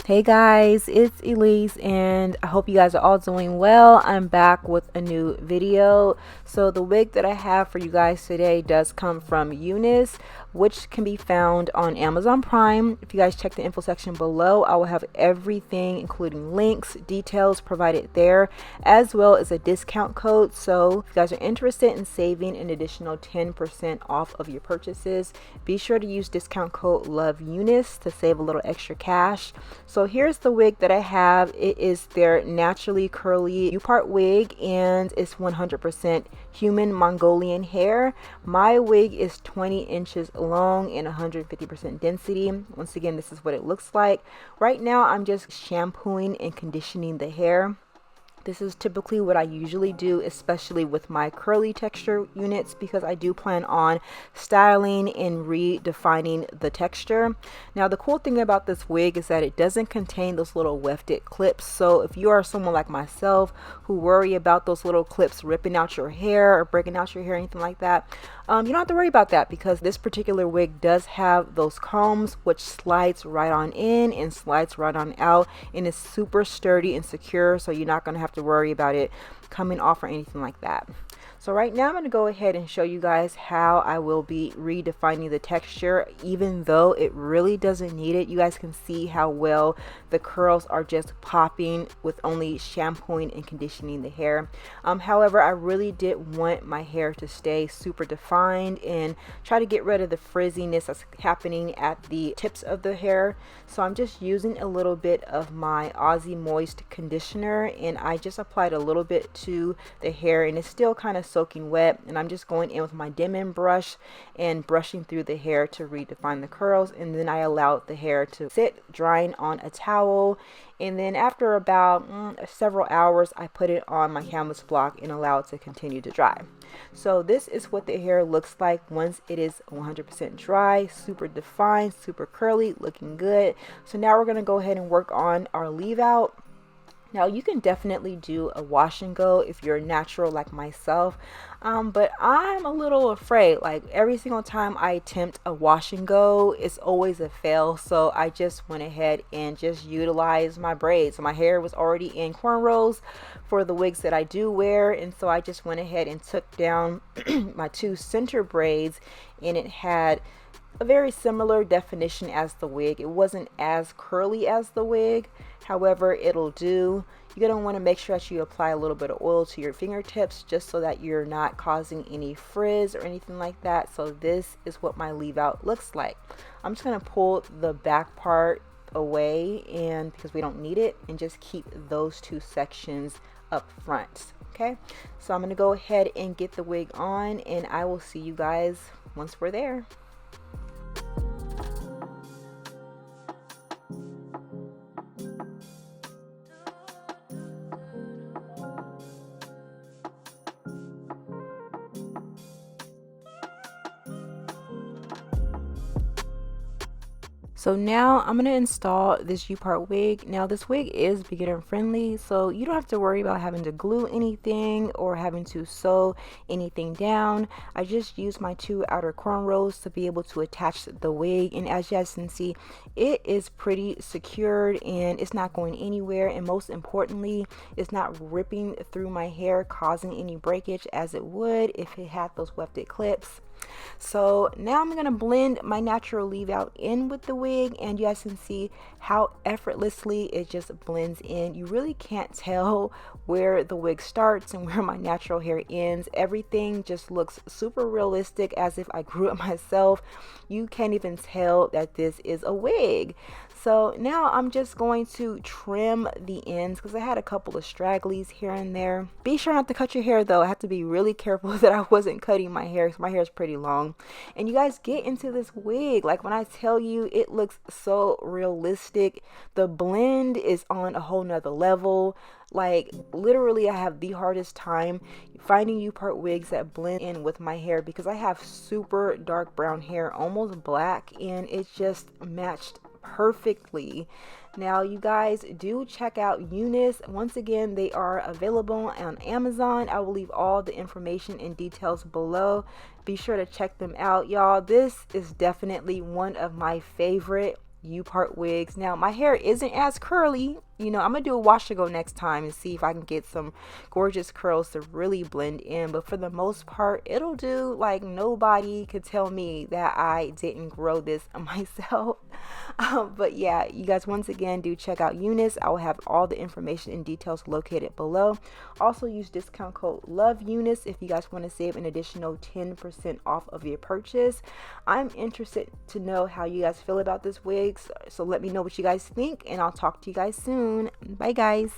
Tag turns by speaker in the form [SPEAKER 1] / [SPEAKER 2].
[SPEAKER 1] Hey guys, it's Elise and I hope you guys are all doing well. I'm back with a new video. So the wig that I have for you guys today does come from UNice, which can be found on Amazon Prime. If you guys check the info section below, I will have everything including links, details provided there, as well as a discount code. So if you guys are interested in saving an additional 10% off of your purchases, be sure to use discount code LOVEUNice to save a little extra cash. So here's the wig that I have. It is their naturally curly U-part wig and it's 100% human Mongolian hair. My wig is 20 inches long and 150% density. Once again, this is what it looks like. Right now I'm just shampooing and conditioning the hair. This is typically what I usually do, especially with my curly texture units, because I do plan on styling and redefining the texture. Now, the cool thing about this wig is that it doesn't contain those little wefted clips. So if you are someone like myself who worry about those little clips ripping out your hair or breaking out your hair, anything like that, you don't have to worry about that, because this particular wig does have those combs which slides right on in and slides right on out, and it's super sturdy and secure, so you're not going to have to worry about it coming off or anything like that. So right now I'm going to go ahead and show you guys how I will be redefining the texture, even though it really doesn't need it. You guys can see how well the curls are just popping with only shampooing and conditioning the hair. However, I really did want my hair to stay super defined and try to get rid of the frizziness that's happening at the tips of the hair. So I'm just using a little bit of my Aussie Moist conditioner, and I just applied a little bit to the hair, and it's still kind of soaking wet, and I'm just going in with my Denman brush and brushing through the hair to redefine the curls. And then I allowed the hair to sit drying on a towel, and then after about several hours I put it on my canvas block and allow it to continue to dry. So this is what the hair looks like once it is 100% dry, super defined, super curly, looking good. So now we're going to go ahead and work on our leave out. Now you can definitely do a wash and go if you're natural like myself, but I'm a little afraid. Like every single time I attempt a wash and go, it's always a fail. So I just went ahead and just utilized my braids. My hair was already in cornrows for the wigs that I do wear, and so I just went ahead and took down my two center braids, and it had a very similar definition as the wig. It wasn't as curly as the wig, however, it'll do. You're going to want to make sure that you apply a little bit of oil to your fingertips just so that you're not causing any frizz or anything like that. So this is what my leave out looks like. I'm just going to pull the back part away, and because we don't need it, and just keep those two sections up front. Okay, so I'm going to go ahead and get the wig on, and I will see you guys once we're there. So now I'm going to install this U-part wig. Now this wig is beginner friendly, so you don't have to worry about having to glue anything or having to sew anything down. I just used my two outer cornrows to be able to attach the wig, and as you guys can see, it is pretty secured and it's not going anywhere, and most importantly, it's not ripping through my hair causing any breakage as it would if it had those wefted clips. So now I'm going to blend my natural leave out in with the wig, and you guys can see how effortlessly it just blends in. You really can't tell where the wig starts and where my natural hair ends. Everything just looks super realistic, as if I grew it myself. You can't even tell that this is a wig. So now I'm just going to trim the ends because I had a couple of stragglies here and there. Be sure not to cut your hair though. I have to be really careful that I wasn't cutting my hair because my hair is pretty long. And you guys get into this wig. Like when I tell you, it looks looks so realistic. The blend is on a whole nother level. Like literally I have the hardest time finding U-part wigs that blend in with my hair because I have super dark brown hair, almost black, and it just matched perfectly. Now you guys do check out UNice. Once again, they are available on Amazon. I will leave all the information and details below. Be sure to check them out, y'all. This is definitely one of my favorite U-part wigs. Now my hair isn't as curly, you know, I'm gonna do a wash and go next time and see if I can get some gorgeous curls to really blend in, but for the most part it'll do. Like nobody could tell me that I didn't grow this myself. But yeah, you guys, once again, do check out UNice. I will have all the information and details located below. Also use discount code LOVEUNice if you guys want to save an additional 10% off of your purchase. I'm interested to know how you guys feel about this wig, so let me know what you guys think, and I'll talk to you guys soon. Bye guys.